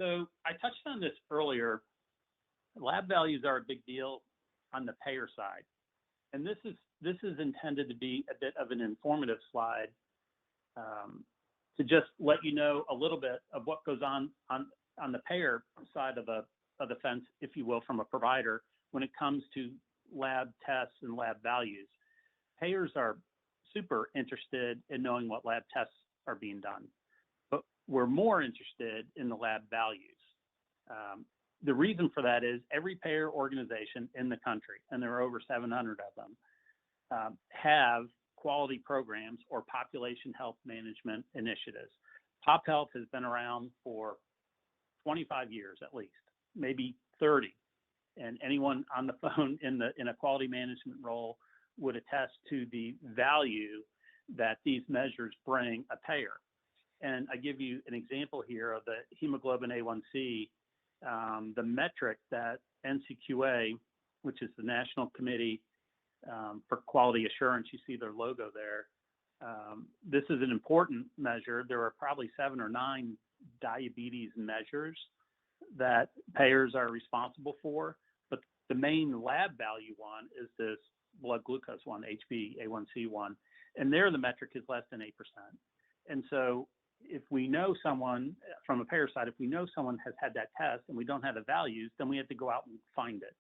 So I touched on this earlier. Lab values are a big deal on the payer side. And this is intended to be a bit of an informative slide to just let you know a little bit of what goes on the payer side of the fence, if you will, from a provider when it comes to lab tests and lab values. Payers are super interested in knowing what lab tests are being done, but we're more interested in the lab values. The reason for that is every payer organization in the country, and there are over 700 of them, have quality programs or population health management initiatives. Pop Health has been around for 25 years at least, maybe 30. And anyone on the phone in a quality management role would attest to the value that these measures bring a payer. And I give you an example here of the Hemoglobin A1c, the metric that NCQA, which is the National Committee for Quality Assurance, you see their logo there. This is an important measure. There are probably 7 or 9 diabetes measures that payers are responsible for, but the main lab value one is this blood glucose one, HbA1c one, and there the metric is less than 8%. And so if we know someone from a payer side, if we know someone has had that test and we don't have the values, then we have to go out and find it.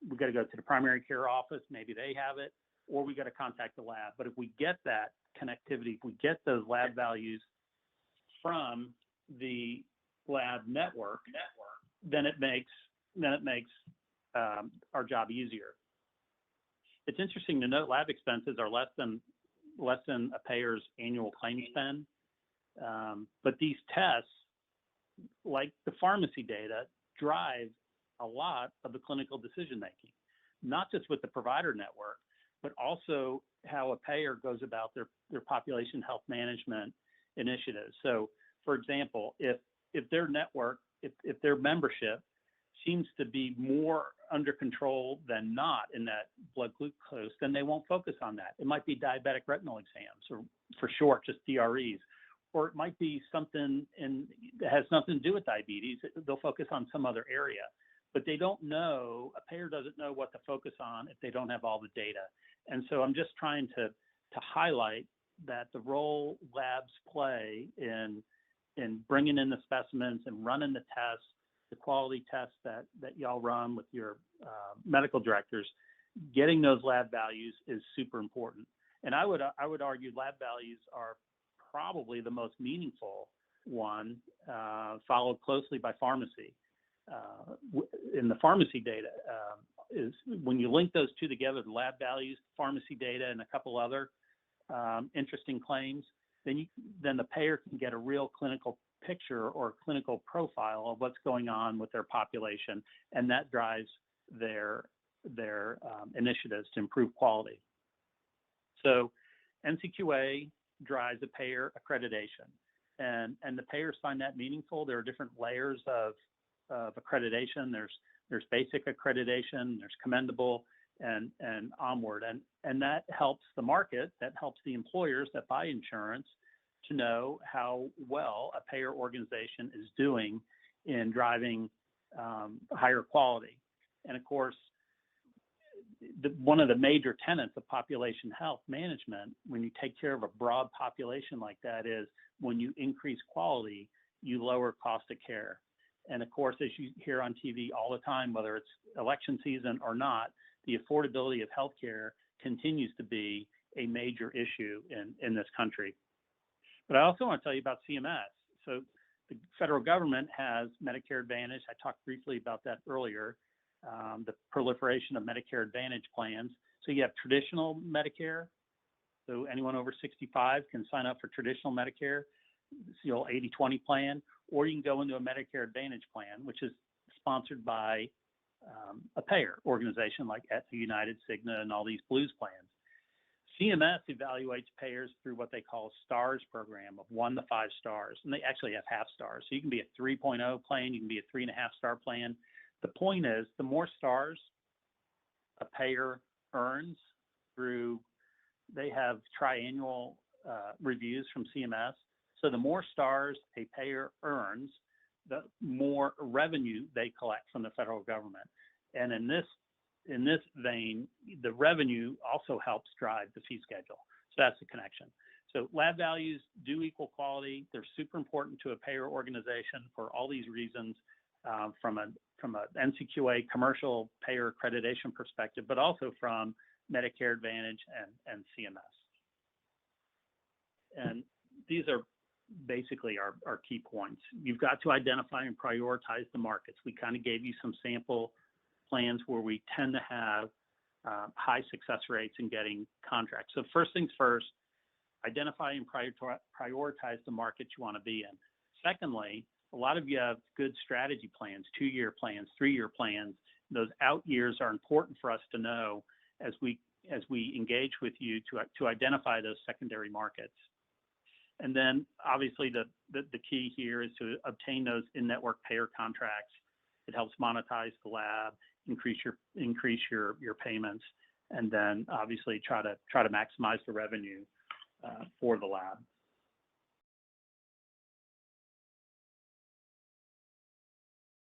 We got to go to the primary care office, maybe they have it, or we got to contact the lab. But if we get that connectivity, if we get those lab values from the lab network, then it makes our job easier. It's interesting to note lab expenses are less than a payer's annual claim spend. But these tests, like the pharmacy data, drive a lot of the clinical decision making, not just with the provider network, but also how a payer goes about their population health management initiatives. So, for example, if their network, if their membership seems to be more under control than not in that blood glucose, then they won't focus on that. It might be diabetic retinal exams, or for short, just DREs. Or it might be something that has nothing to do with diabetes. They'll focus on some other area, but they don't know, a payer doesn't know what to focus on if they don't have all the data. And so I'm just trying to highlight that the role labs play in bringing in the specimens and running the tests, the quality tests that y'all run with your medical directors, getting those lab values is super important. And I would argue lab values are probably the most meaningful one, followed closely by pharmacy. In the pharmacy data is when you link those two together, the lab values, pharmacy data, and a couple other interesting claims, then the payer can get a real clinical picture or clinical profile of what's going on with their population, and that drives their initiatives to improve quality. So NCQA drives the payer accreditation, and the payers find that meaningful. There are different layers of accreditation. There's basic accreditation, there's commendable, and onward, and that helps the market, that helps the employers that buy insurance to know how well a payer organization is doing in driving higher quality. And of course, one of the major tenets of population health management, when you take care of a broad population like that, is when you increase quality, you lower cost of care. And of course, as you hear on TV all the time, whether it's election season or not, the affordability of healthcare continues to be a major issue in this country. But I also want to tell you about CMS. So the federal government has Medicare Advantage. I talked briefly about that earlier, the proliferation of Medicare Advantage plans. So you have traditional Medicare. So anyone over 65 can sign up for traditional Medicare, it's the old 80-20 plan, or you can go into a Medicare Advantage plan, which is sponsored by a payer organization like Aetna, United, Cigna, and all these Blues plans. CMS evaluates payers through what they call a STARS program of 1 to 5 stars, and they actually have half stars. So you can be a 3.0 plan, you can be a 3.5 star plan. The point is, the more stars a payer earns through, they have triannual reviews from CMS. So the more stars a payer earns, the more revenue they collect from the federal government. And in this vein, the revenue also helps drive the fee schedule. So that's the connection. So lab values do equal quality. They're super important to a payer organization for all these reasons, from a NCQA commercial payer accreditation perspective, but also from Medicare Advantage and CMS. And these are basically our key points. You've got to identify and prioritize the markets. We kind of gave you some sample plans where we tend to have high success rates in getting contracts. So first things first, identify and prioritize the markets you want to be in. Secondly, a lot of you have good strategy plans, 2-year plans, 3-year plans. Those out years are important for us to know as we engage with you to identify those secondary markets. And then obviously the key here is to obtain those in-network payer contracts. It helps monetize the lab, increase your payments, and then obviously try to maximize the revenue for the lab.